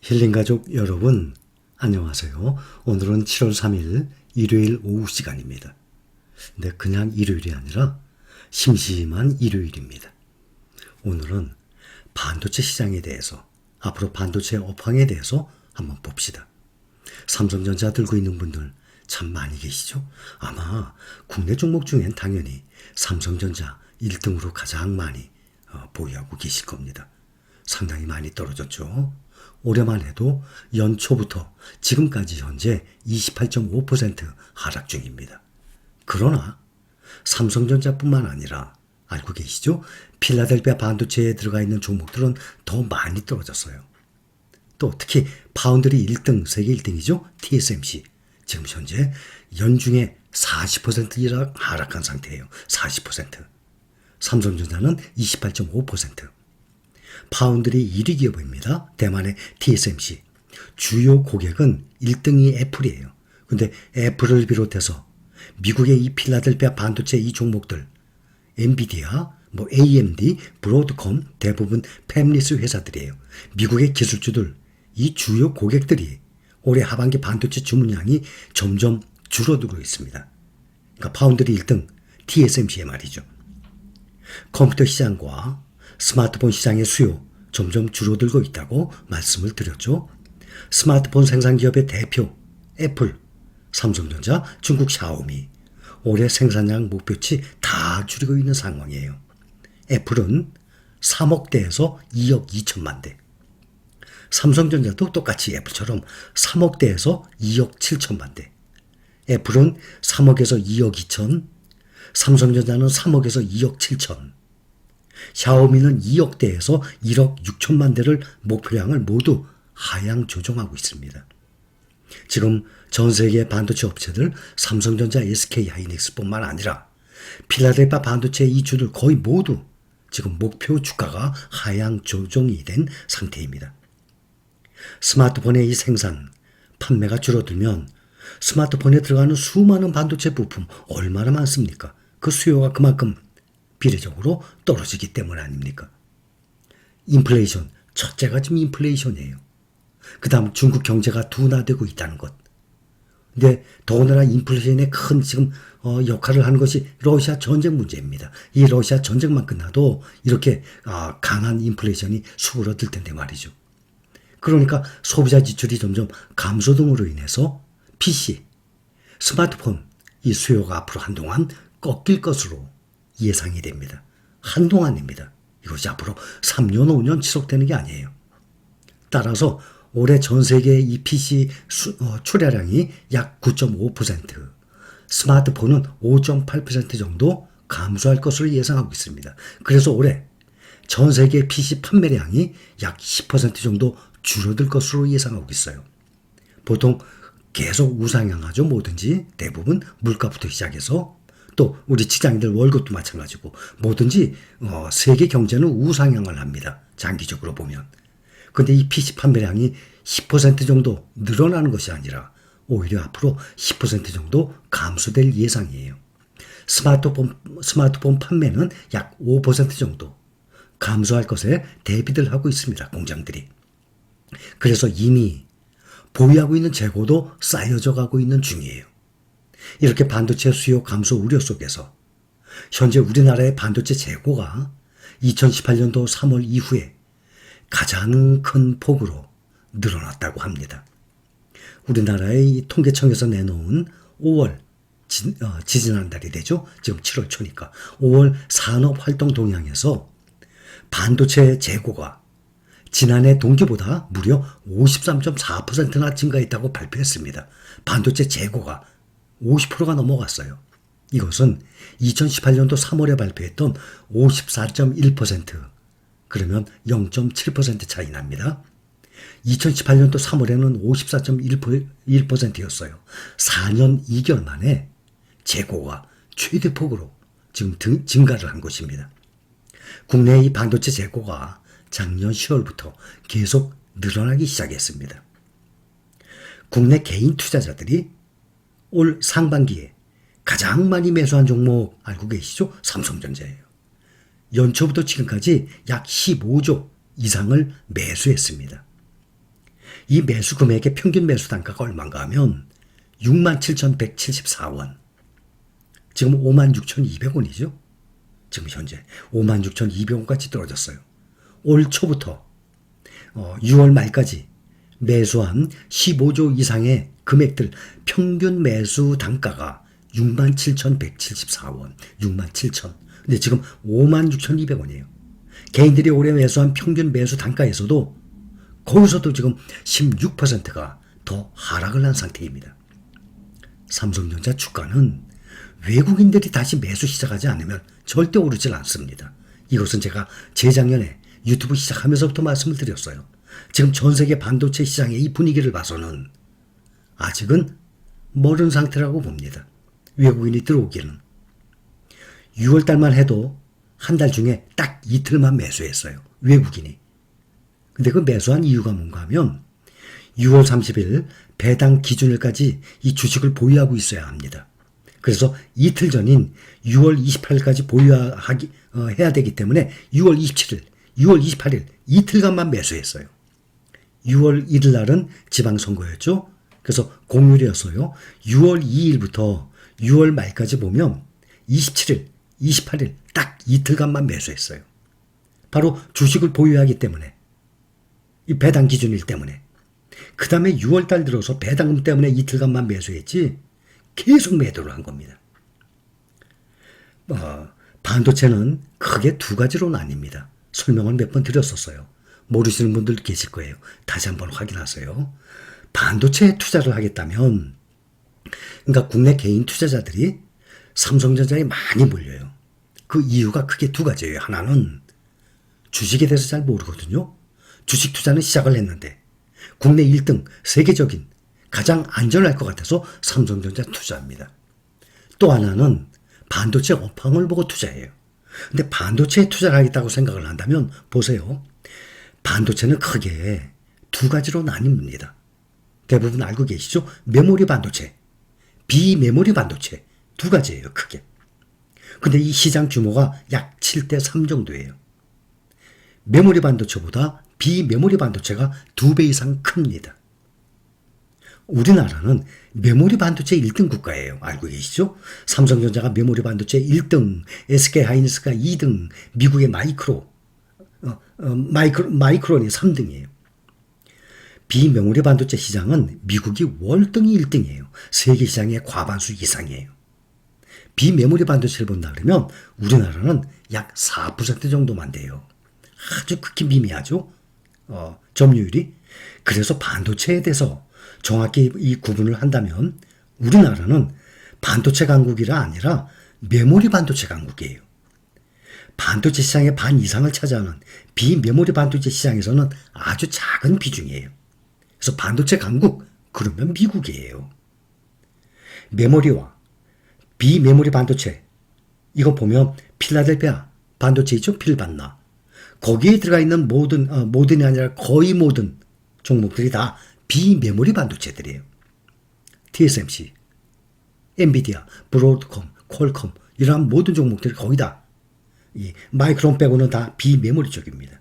힐링가족 여러분, 안녕하세요. 오늘은 7월 3일 일요일 오후 시간입니다. 근데 그냥 일요일이 아니라 심심한 일요일입니다. 오늘은 반도체 시장에 대해서, 앞으로 반도체 업황에 대해서 한번 봅시다. 삼성전자 들고 있는 분들 참 많이 계시죠? 아마 국내 종목 중엔 당연히 삼성전자 1등으로 가장 많이 보유하고 계실 겁니다. 상당히 많이 떨어졌죠. 올해만 해도 연초부터 지금까지 현재 28.5% 하락 중입니다. 그러나 삼성전자뿐만 아니라 알고 계시죠? 필라델피아 반도체에 들어가 있는 종목들은 더 많이 떨어졌어요. 또 특히 파운드리 1등, 세계 1등이죠. TSMC. 지금 현재 연중에 40% 하락한 상태예요. 40%. 삼성전자는 28.5%. 파운드리 1위 기업입니다. 대만의 TSMC. 주요 고객은 1등이 애플이에요. 근데 애플을 비롯해서 미국의 이 필라델피아 반도체 이 종목들, 엔비디아, AMD, 브로드컴 대부분 팹리스 회사들이에요. 미국의 기술주들, 이 주요 고객들이 올해 하반기 반도체 주문량이 점점 줄어들고 있습니다. 그러니까 파운드리 1등 TSMC의 말이죠. 컴퓨터 시장과 스마트폰 시장의 수요 점점 줄어들고 있다고 말씀을 드렸죠. 스마트폰 생산 기업의 대표 애플, 삼성전자, 중국 샤오미 올해 생산량 목표치 다 줄이고 있는 상황이에요. 애플은 3억 대에서 2억 2천만 대. 삼성전자도 똑같이 애플처럼 3억 대에서 2억 7천만 대. 애플은 3억에서 2억 2천, 삼성전자는 3억에서 2억 7천. 샤오미는 2억 대에서 1억 6천만 대를 목표량을 모두 하향 조정하고 있습니다. 지금 전 세계 반도체 업체들 삼성전자, SK하이닉스뿐만 아니라 필라델피아 반도체 이주들 거의 모두 지금 목표 주가가 하향 조정이 된 상태입니다. 스마트폰의 이 생산, 판매가 줄어들면 스마트폰에 들어가는 수많은 반도체 부품 얼마나 많습니까? 그 수요가 그만큼 비례적으로 떨어지기 때문 아닙니까? 인플레이션, 첫째가 지금 인플레이션이에요. 그 다음 중국 경제가 둔화되고 있다는 것. 근데 더군다나 인플레이션에 큰 지금 역할을 하는 것이 러시아 전쟁 문제입니다. 이 러시아 전쟁만 끝나도 이렇게 강한 인플레이션이 수그러들 텐데 말이죠. 그러니까 소비자 지출이 점점 감소 등으로 인해서 PC, 스마트폰 이 수요가 앞으로 한동안 꺾일 것으로 예상이 됩니다. 한동안입니다. 이것이 앞으로 3년, 5년 지속되는 게 아니에요. 따라서 올해 전 세계의 이 PC 출하량이 약 9.5%, 스마트폰은 5.8% 정도 감소할 것으로 예상하고 있습니다. 그래서 올해 전 세계 PC 판매량이 약 10% 정도 줄어들 것으로 예상하고 있어요. 보통 계속 우상향하죠. 뭐든지 대부분 물가부터 시작해서 또 우리 직장인들 월급도 마찬가지고 뭐든지 세계 경제는 우상향을 합니다. 장기적으로 보면. 근데 이 PC 판매량이 10% 정도 늘어나는 것이 아니라 오히려 앞으로 10% 정도 감소될 예상이에요. 스마트폰 판매는 약 5% 정도 감소할 것에 대비들 하고 있습니다. 공장들이. 그래서 이미 보유하고 있는 재고도 쌓여져 가고 있는 중이에요. 이렇게 반도체 수요 감소 우려 속에서 현재 우리나라의 반도체 재고가 2018년도 3월 이후에 가장 큰 폭으로 늘어났다고 합니다. 우리나라의 통계청에서 내놓은 5월 지지난달이 되죠. 지금 7월 초니까 5월 산업활동 동향에서 반도체 재고가 지난해 동기보다 무려 53.4%나 증가했다고 발표했습니다. 반도체 재고가 50%가 넘어갔어요. 이것은 2018년도 3월에 발표했던 54.1%, 그러면 0.7% 차이 납니다. 2018년도 3월에는 54.1%였어요. 4년 2개월 만에 재고가 최대폭으로 지금 증가를 한 것입니다. 국내의 이 반도체 재고가 작년 10월부터 계속 늘어나기 시작했습니다. 국내 개인 투자자들이 올 상반기에 가장 많이 매수한 종목 알고 계시죠? 삼성전자예요. 연초부터 지금까지 약 15조 이상을 매수했습니다. 이 매수 금액의 평균 매수 단가가 얼마인가 하면 67,174원. 지금 56,200원이죠. 지금 현재 56,200원까지 떨어졌어요. 올 초부터 6월 말까지 매수한 15조 이상의 금액들 평균 매수 단가가 67,174원, 67,000. 근데 지금 56,200원이에요. 개인들이 올해 매수한 평균 매수 단가에서도 거기서도 지금 16%가 더 하락을 한 상태입니다. 삼성전자 주가는 외국인들이 다시 매수 시작하지 않으면 절대 오르질 않습니다. 이것은 제가 재작년에 유튜브 시작하면서부터 말씀을 드렸어요. 지금 전 세계 반도체 시장의 이 분위기를 봐서는 아직은 멀은 상태라고 봅니다. 외국인이 들어오기는. 6월달만 해도 한 달 중에 딱 이틀만 매수했어요. 외국인이. 근데 그 매수한 이유가 뭔가 하면 6월 30일 배당 기준일까지 이 주식을 보유하고 있어야 합니다. 그래서 이틀 전인 6월 28일까지 해야 되기 때문에 6월 27일, 6월 28일 이틀간만 매수했어요. 6월 1일 날은 지방선거였죠. 그래서 공휴일이었어요. 6월 2일부터 6월 말까지 보면 27일, 28일 딱 이틀간만 매수했어요. 바로 주식을 보유하기 때문에. 이 배당 기준일 때문에. 그 다음에 6월달 들어서 배당금 때문에 이틀간만 매수했지 계속 매도를 한 겁니다. 반도체는 크게 두 가지로 나뉩니다. 설명을 몇 번 드렸었어요. 모르시는 분들 계실 거예요. 다시 한번 확인하세요. 반도체에 투자를 하겠다면 그러니까 국내 개인 투자자들이 삼성전자에 많이 몰려요. 그 이유가 크게 두 가지예요. 하나는 주식에 대해서 잘 모르거든요. 주식 투자는 시작을 했는데 국내 1등 세계적인 가장 안전할 것 같아서 삼성전자 투자합니다. 또 하나는 반도체 업황을 보고 투자해요. 근데 반도체에 투자를 하겠다고 생각을 한다면 보세요. 반도체는 크게 두 가지로 나뉩니다. 대부분 알고 계시죠? 메모리 반도체, 비메모리 반도체 두 가지예요. 크게. 근데 이 시장 규모가 약 7대3 정도예요. 메모리 반도체보다 비메모리 반도체가 2배 이상 큽니다. 우리나라는 메모리 반도체 1등 국가예요. 알고 계시죠? 삼성전자가 메모리 반도체 1등, SK하이닉스가 2등, 미국의 마이크론이 3등이에요. 비메모리 반도체 시장은 미국이 월등히 1등이에요. 세계 시장의 과반수 이상이에요. 비메모리 반도체를 본다 그러면 우리나라는 약 4% 정도만 돼요. 아주 극히 미미하죠. 점유율이. 그래서 반도체에 대해서 정확히 이 구분을 한다면 우리나라는 반도체 강국이라 아니라 메모리 반도체 강국이에요. 반도체 시장의 반 이상을 차지하는 비메모리 반도체 시장에서는 아주 작은 비중이에요. 그래서 반도체 강국 그러면 미국이에요. 메모리와 비메모리 반도체 이거 보면 필라델피아 반도체 있죠? 필반나. 거기에 들어가 있는 모든이 아니라 거의 모든 종목들이 다 비메모리 반도체들이에요. TSMC, 엔비디아, 브로드컴, 퀄컴 이러한 모든 종목들이 거의 다 이 마이크론 빼고는 다 비메모리 쪽입니다.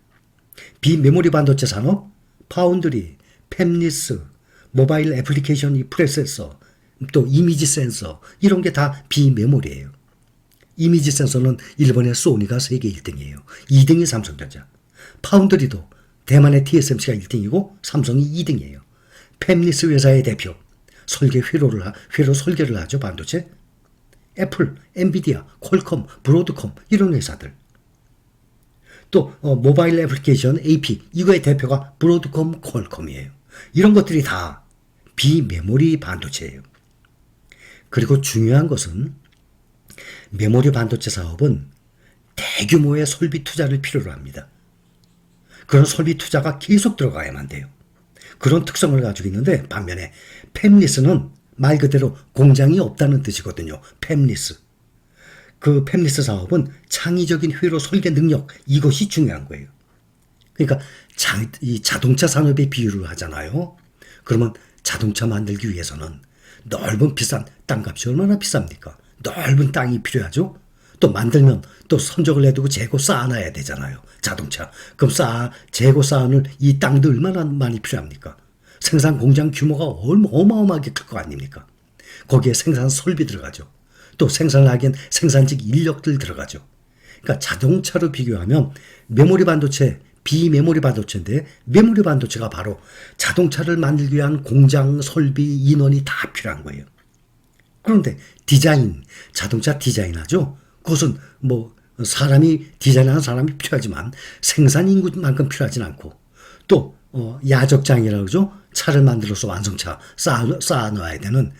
비메모리 반도체 산업, 파운드리, 팹리스, 모바일 애플리케이션 이 프로세서, 또 이미지 센서 이런 게 다 비메모리예요. 이미지 센서는 일본의 소니가 세계 1등이에요. 2등이 삼성전자. 파운드리도 대만의 TSMC가 1등이고 삼성이 2등이에요. 팹리스 회사의 대표, 회로 설계를 하죠, 반도체. 애플, 엔비디아, 퀄컴, 브로드컴 이런 회사들. 또 모바일 애플리케이션 AP 이거의 대표가 브로드컴, 퀄컴이에요. 이런 것들이 다 비메모리 반도체예요. 그리고 중요한 것은 메모리 반도체 사업은 대규모의 설비 투자를 필요로 합니다. 그런 설비 투자가 계속 들어가야만 돼요. 그런 특성을 가지고 있는데 반면에 팹리스는 말 그대로 공장이 없다는 뜻이거든요. 팹리스. 그 팹리스 사업은 창의적인 회로 설계 능력 이것이 중요한 거예요. 그러니까 이 자동차 산업에 비유를 하잖아요. 그러면 자동차 만들기 위해서는 넓은 비싼 땅값이 얼마나 비쌉니까? 넓은 땅이 필요하죠. 또 만들면 또 선적을 해두고 재고 쌓아놔야 되잖아요. 자동차. 그럼 재고 쌓아놓을 이 땅도 얼마나 많이 필요합니까? 생산 공장 규모가 어마어마하게 클 거 아닙니까? 거기에 생산 설비 들어가죠. 또 생산을 하기엔 생산직 인력들 들어가죠. 그러니까 자동차로 비교하면 메모리 반도체, 비메모리 반도체인데 메모리 반도체가 바로 자동차를 만들기 위한 공장, 설비, 인원이 다 필요한 거예요. 그런데 디자인, 자동차 디자인하죠. 그것은 뭐 사람이 디자인하는 사람이 필요하지만 생산 인구만큼 필요하진 않고 또 야적장이라고 그러죠. 차를 만들어서 완성차 쌓아놔야 되는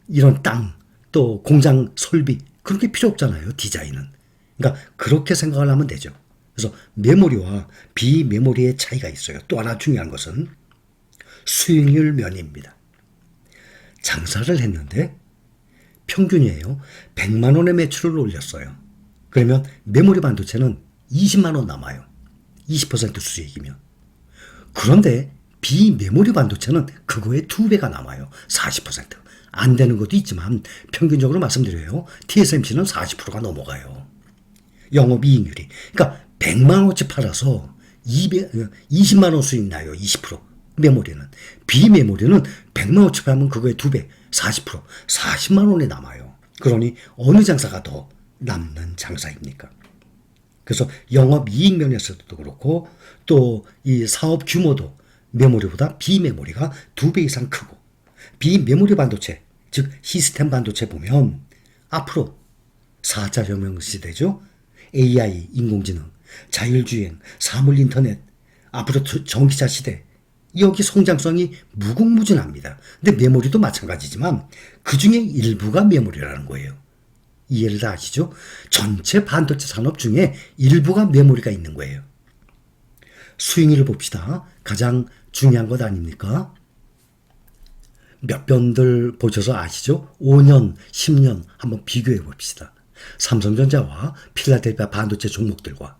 이런 땅, 또 공장 설비 그런 게 필요 없잖아요. 디자인은. 그러니까 그렇게 생각을 하면 되죠. 그래서 메모리와 비메모리의 차이가 있어요. 또 하나 중요한 것은 수익률 면입니다. 장사를 했는데 평균이에요. 100만 원의 매출을 올렸어요. 그러면 메모리 반도체는 20만 원 남아요. 20% 수익이면. 그런데 비메모리 반도체는 그거의 2배가 남아요. 40%. 안 되는 것도 있지만 평균적으로 말씀드려요. TSMC는 40%가 넘어가요. 영업이익률이. 그러니까 100만 원어치 팔아서 20만 원 수익 나요. 20%. 메모리는. 비메모리는 100만 원어치 팔면 그거의 2배. 40%. 40만 원이 남아요. 그러니 어느 장사가 더 남는 장사입니까? 그래서 영업이익 면에서도 그렇고 또 이 사업 규모도 메모리보다 비메모리가 2배 이상 크고 비메모리 반도체, 즉 시스템 반도체 보면 앞으로 4차 혁명 시대죠. AI, 인공지능, 자율주행, 사물인터넷, 앞으로 전기차 시대 여기 성장성이 무궁무진합니다. 근데 메모리도 마찬가지지만 그중에 일부가 메모리라는 거예요. 이해를 다 하시죠? 전체 반도체 산업 중에 일부가 메모리가 있는 거예요. 수익률을 봅시다. 가장 중요한 것 아닙니까? 몇 변들 보셔서 아시죠? 5년, 10년 한번 비교해 봅시다. 삼성전자와 필라델피아 반도체 종목들과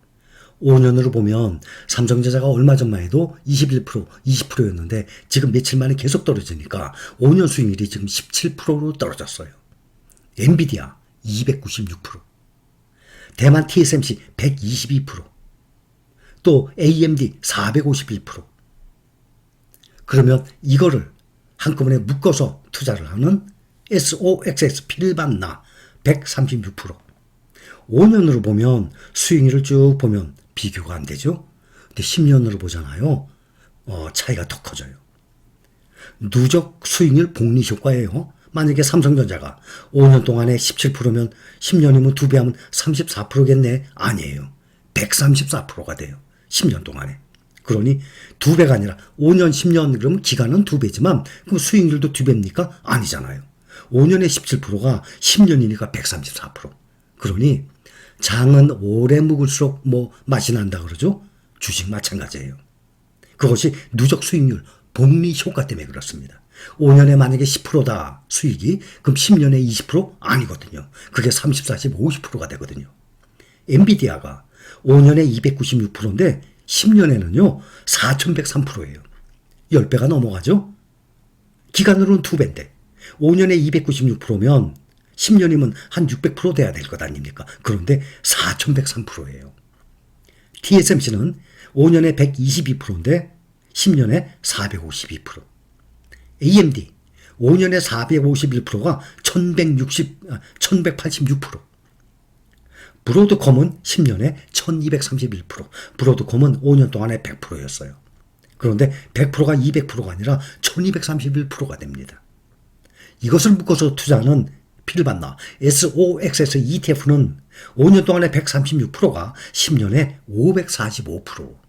5년으로 보면 삼성전자가 얼마 전만 해도 21%, 20%였는데 지금 며칠 만에 계속 떨어지니까 5년 수익률이 지금 17%로 떨어졌어요. 엔비디아 296%, 대만 TSMC 122%, 또 AMD 451%. 그러면 이거를 한꺼번에 묶어서 투자를 하는 SOXX 필반나 136%. 5년으로 보면 수익률을 쭉 보면 비교가 안 되죠. 근데 10년으로 보잖아요. 차이가 더 커져요. 누적 수익률 복리 효과예요. 만약에 삼성전자가 5년 동안에 17%면 10년이면 2배 하면 34%겠네. 아니에요. 134%가 돼요. 10년 동안에. 그러니 2배가 아니라 5년, 10년 그러면 기간은 2배지만 그럼 수익률도 2배입니까? 아니잖아요. 5년에 17%가 10년이니까 134%. 그러니 장은 오래 묵을수록 맛이 난다 그러죠? 주식 마찬가지예요. 그것이 누적 수익률, 복리 효과 때문에 그렇습니다. 5년에 만약에 10%다 수익이 그럼 10년에 20% 아니거든요. 그게 30, 40, 50%가 되거든요. 엔비디아가 5년에 296%인데 10년에는요 4103%예요. 10배가 넘어가죠. 기간으로는 2배인데 5년에 296%면 10년이면 한 600% 돼야 될 것 아닙니까? 그런데 4103%예요. TSMC는 5년에 122%인데 10년에 452%. AMD 5년에 451%가 1186%. 브로드컴은 10년에 1231%. 브로드컴은 5년 동안에 100%였어요. 그런데 100%가 200%가 아니라 1231%가 됩니다. 이것을 묶어서 투자하는 필반나 SOXX ETF는 5년 동안에 136%가 10년에 545%.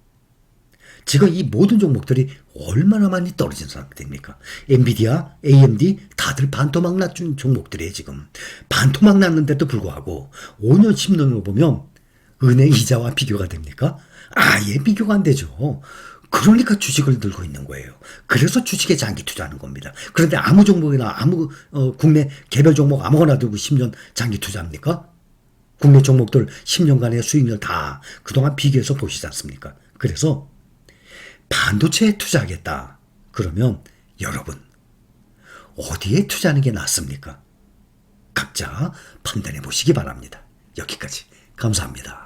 지금 이 모든 종목들이 얼마나 많이 떨어진 상태입니까? 엔비디아, AMD 다들 반토막 났준 종목들이에요. 지금 반토막 났는데도 불구하고 5년, 10년으로 보면 은행 이자와 비교가 됩니까? 아예 비교가 안 되죠. 그러니까 주식을 들고 있는 거예요. 그래서 주식에 장기 투자하는 겁니다. 그런데 아무 종목이나 아무 국내 개별 종목 아무거나 들고 10년 장기 투자합니까? 국내 종목들 10년간의 수익률 다 그동안 비교해서 보시지 않습니까? 그래서 반도체에 투자하겠다. 그러면 여러분 어디에 투자하는 게 낫습니까? 각자 판단해 보시기 바랍니다. 여기까지 감사합니다.